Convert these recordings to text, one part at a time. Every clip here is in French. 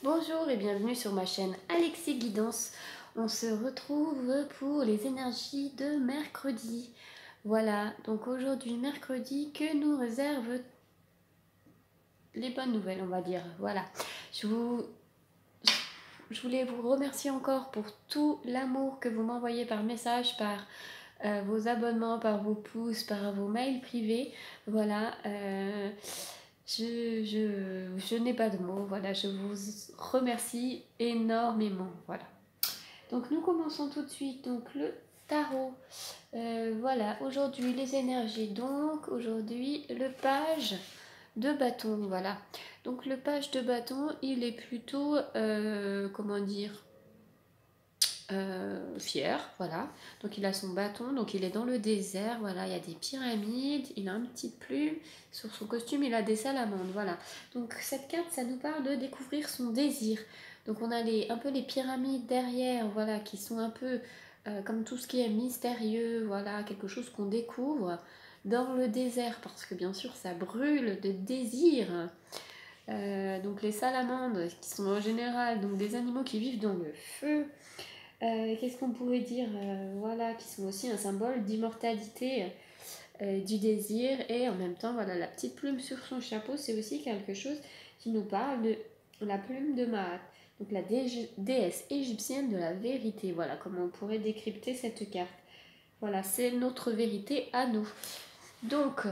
Bonjour et bienvenue sur ma chaîne Alexis Guidance. On se retrouve pour les énergies de mercredi. Voilà, donc aujourd'hui mercredi, que nous réservent les bonnes nouvelles, on va dire. Voilà, je voulais vous remercier encore pour tout l'amour que vous m'envoyez par message, par vos abonnements, par vos pouces, par vos mails privés. Voilà, je n'ai pas de mots. Voilà, je vous remercie énormément. Voilà. Donc nous commençons tout de suite. Donc le tarot. Voilà, aujourd'hui les énergies. Donc aujourd'hui le page de bâton. Voilà. Donc le page de bâton, il est plutôt, comment dire, fier, voilà. Donc il a son bâton, donc il est dans le désert, voilà, il y a des pyramides, il a un petit plume, sur son costume il a des salamandres, voilà. Donc cette carte, ça nous parle de découvrir son désir. Donc on a un peu les pyramides derrière, voilà, qui sont un peu comme tout ce qui est mystérieux, voilà, quelque chose qu'on découvre dans le désert, parce que bien sûr ça brûle de désir. Donc les salamandres, qui sont en général donc des animaux qui vivent dans le feu. Qu'est-ce qu'on pourrait dire, voilà, qui sont aussi un symbole d'immortalité, du désir, et en même temps, voilà, la petite plume sur son chapeau, c'est aussi quelque chose qui nous parle de la plume de Maat, donc la déesse égyptienne de la vérité. Voilà comment on pourrait décrypter cette carte. Voilà, c'est notre vérité à nous. Donc,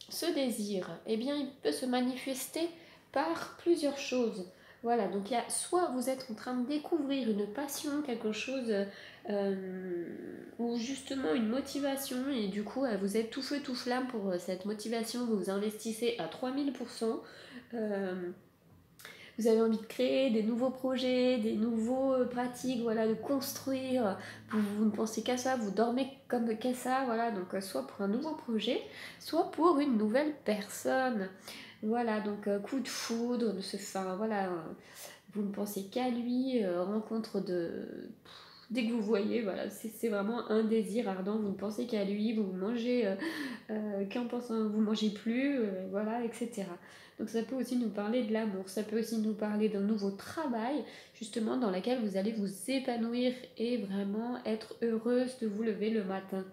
ce désir, eh bien, il peut se manifester par plusieurs choses. Voilà, donc il y a soit vous êtes en train de découvrir une passion, quelque chose, ou justement une motivation, et du coup vous êtes tout feu tout flamme pour cette motivation, vous vous investissez à 3000%. Euh, vous avez envie de créer des nouveaux projets, des nouveaux pratiques, voilà, de construire, vous ne pensez qu'à ça, vous dormez comme qu'à ça, voilà, donc soit pour un nouveau projet, soit pour une nouvelle personne. Voilà, donc coup de foudre, de ce fin, voilà, vous ne pensez qu'à lui, rencontre de... Dès que vous voyez, voilà, c'est vraiment un désir ardent, vous ne pensez qu'à lui, vous mangez, qu'en pensant, vous mangez plus, voilà, etc. Donc ça peut aussi nous parler de l'amour, ça peut aussi nous parler d'un nouveau travail, justement, dans lequel vous allez vous épanouir et vraiment être heureuse de vous lever le matin.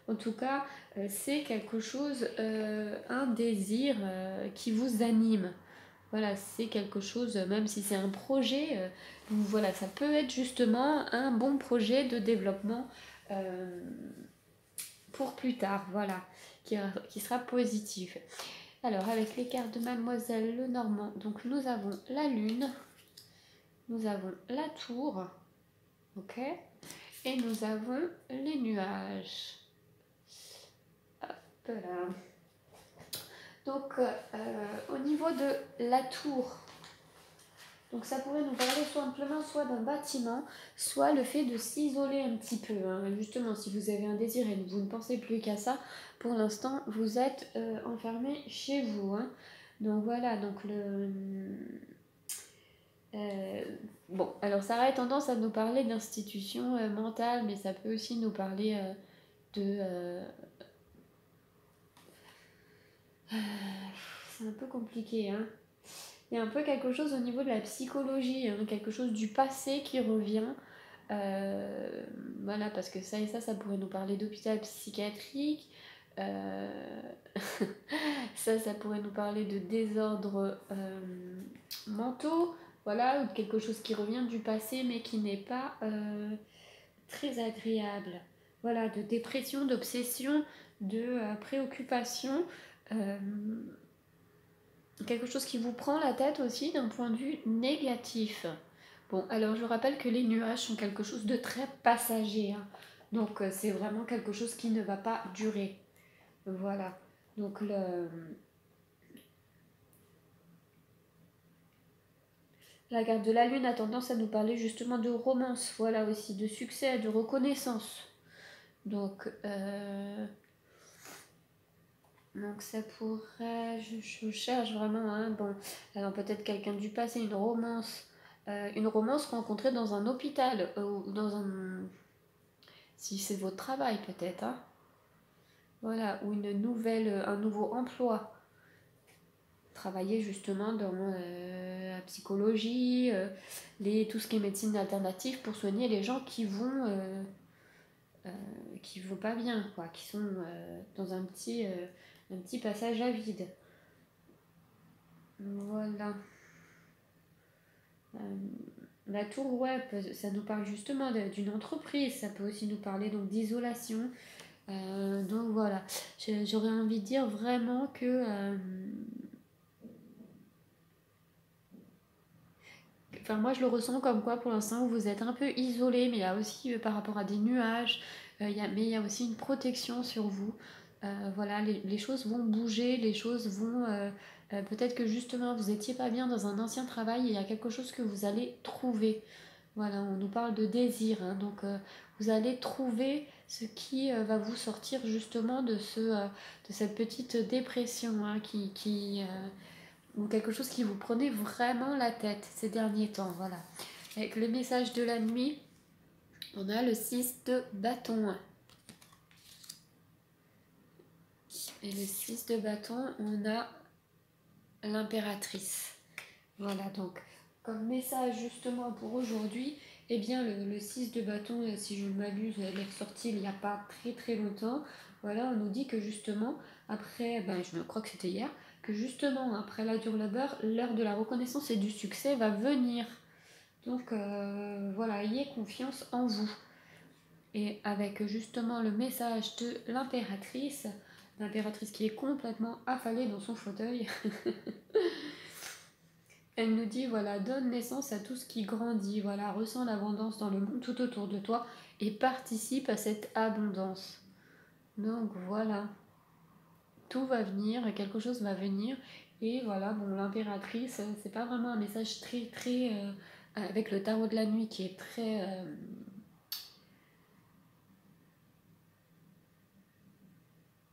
En tout cas, c'est quelque chose, un désir qui vous anime. Voilà, c'est quelque chose, même si c'est un projet, voilà, ça peut être justement un bon projet de développement euh, pour plus tard, voilà, qui sera positif. Alors, avec les cartes de Mademoiselle Lenormand, donc nous avons la Lune, nous avons la Tour, ok, et nous avons les nuages. Hop là. Donc, au niveau de la Tour, donc ça pourrait nous parler simplement soit d'un bâtiment, soit le fait de s'isoler un petit peu, hein. Justement, si vous avez un désir et que vous ne pensez plus qu'à ça, pour l'instant, vous êtes enfermé chez vous, hein. Donc voilà, donc euh, bon, alors ça aurait tendance à nous parler d'institutions mentales, mais ça peut aussi nous parler de... c'est un peu compliqué, hein. Il y a un peu quelque chose au niveau de la psychologie, hein, quelque chose du passé qui revient. Euh, voilà, parce que ça et ça pourrait nous parler d'hôpital psychiatrique. Euh, ça pourrait nous parler de désordres mentaux, voilà, ou de quelque chose qui revient du passé mais qui n'est pas très agréable. Voilà, de dépression, d'obsession, de préoccupation. Euh, Quelque chose qui vous prend la tête aussi d'un point de vue négatif. Bon, alors je rappelle que les nuages sont quelque chose de très passager, hein. Donc c'est vraiment quelque chose qui ne va pas durer. Voilà. Donc la carte de la lune a tendance à nous parler justement de romance, voilà aussi, de succès, de reconnaissance. Donc, donc ça pourrait, je cherche vraiment, hein, bon, alors peut-être quelqu'un du passé, une romance rencontrée dans un hôpital, ou dans un, si c'est votre travail peut-être, hein, voilà, ou un nouveau emploi. travailler justement dans la psychologie, tout ce qui est médecine alternative pour soigner les gens qui vont pas bien, quoi, qui sont dans un petit passage à vide. Voilà. La tour web, ça nous parle justement d'une entreprise, ça peut aussi nous parler donc d'isolation. Donc voilà, j'aurais envie de dire vraiment que enfin, moi je le ressens comme quoi pour l'instant vous êtes un peu isolé, mais il y a aussi par rapport à des nuages, mais il y a aussi une protection sur vous. Voilà, les choses vont bouger, les choses vont... peut-être que justement vous étiez pas bien dans un ancien travail et il y a quelque chose que vous allez trouver. Voilà, on nous parle de désir, hein, donc vous allez trouver ce qui va vous sortir justement de cette petite dépression, hein, ou quelque chose qui vous prenait vraiment la tête ces derniers temps. Voilà. Avec le message de la nuit, on a le 6 de bâton. Et le 6 de bâton, on a l'impératrice. Voilà, donc comme message justement pour aujourd'hui, eh bien le 6 de bâton, si je ne m'abuse, elle est ressortie il n'y a pas très très longtemps. Voilà, on nous dit que justement, après, je me crois que c'était hier, que justement après la dure labeur, l'heure de la reconnaissance et du succès va venir. Donc voilà, ayez confiance en vous. Et avec justement le message de l'impératrice qui est complètement affalée dans son fauteuil, elle nous dit, voilà, donne naissance à tout ce qui grandit, voilà, ressens l'abondance dans le monde tout autour de toi et participe à cette abondance. Donc voilà, tout va venir, quelque chose va venir. Et voilà, bon, l'impératrice, c'est pas vraiment un message très très... avec le tarot de la nuit qui est très...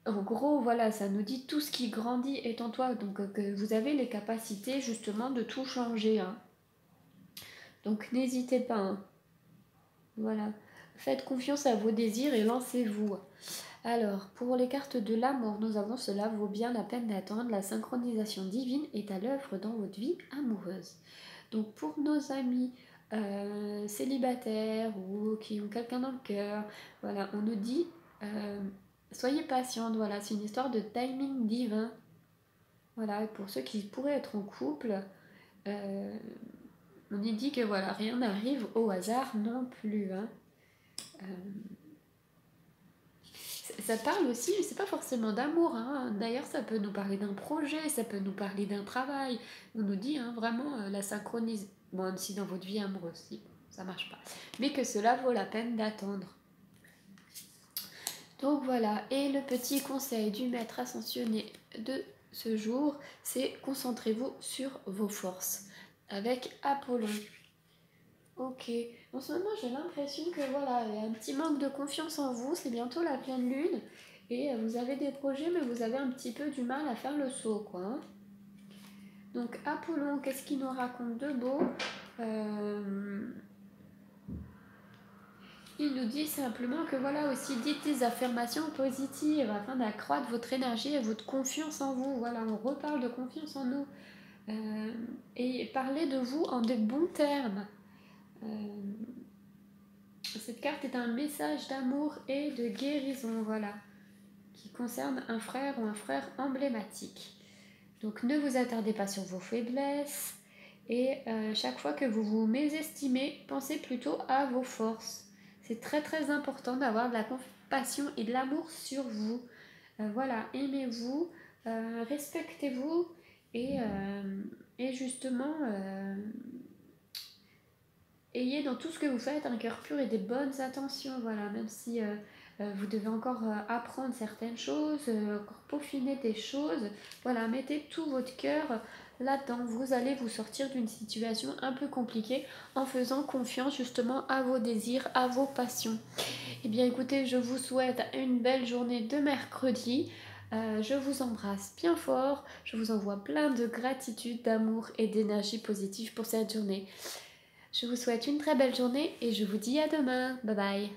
en gros, voilà, ça nous dit tout ce qui grandit est en toi, donc que vous avez les capacités justement de tout changer. Hein. Donc n'hésitez pas. Hein. Voilà. Faites confiance à vos désirs et lancez-vous. Alors, pour les cartes de l'amour, nous avons cela vaut bien la peine d'attendre. La synchronisation divine est à l'œuvre dans votre vie amoureuse. Donc, pour nos amis célibataires ou qui ont quelqu'un dans le cœur, voilà, on nous dit soyez patiente. Voilà, c'est une histoire de timing divin. Voilà, pour ceux qui pourraient être en couple, on y dit que voilà, rien n'arrive au hasard non plus. Hein. Ça parle aussi, mais c'est pas forcément d'amour. Hein. D'ailleurs, ça peut nous parler d'un projet, ça peut nous parler d'un travail. On nous dit hein, vraiment la synchronisation. Bon, si dans votre vie amoureuse, si, ça marche pas. Mais que cela vaut la peine d'attendre. Donc voilà, et le petit conseil du maître ascensionné de ce jour, c'est concentrez-vous sur vos forces. Avec Apollon. Ok, en ce moment j'ai l'impression que voilà, il y a un petit manque de confiance en vous, c'est bientôt la pleine lune et vous avez des projets mais vous avez un petit peu du mal à faire le saut quoi. Hein. Donc Apollon, qu'est-ce qu'il nous raconte de beau Il nous dit simplement que voilà aussi dites des affirmations positives afin d'accroître votre énergie et votre confiance en vous. Voilà, on reparle de confiance en nous et parlez de vous en de bons termes. Cette carte est un message d'amour et de guérison, voilà, qui concerne un frère ou un frère emblématique. Donc ne vous attardez pas sur vos faiblesses et chaque fois que vous vous mésestimez, pensez plutôt à vos forces. C'est très très important d'avoir de la compassion et de l'amour sur vous. Voilà, aimez-vous, respectez-vous et justement ayez dans tout ce que vous faites un cœur pur et des bonnes intentions, voilà, même si vous devez encore apprendre certaines choses, encore peaufiner des choses, voilà, mettez tout votre cœur là-dedans, vous allez vous sortir d'une situation un peu compliquée en faisant confiance justement à vos désirs, à vos passions. Eh bien écoutez, je vous souhaite une belle journée de mercredi. Je vous embrasse bien fort, je vous envoie plein de gratitude, d'amour et d'énergie positive pour cette journée. Je vous souhaite une très belle journée et je vous dis à demain. Bye bye.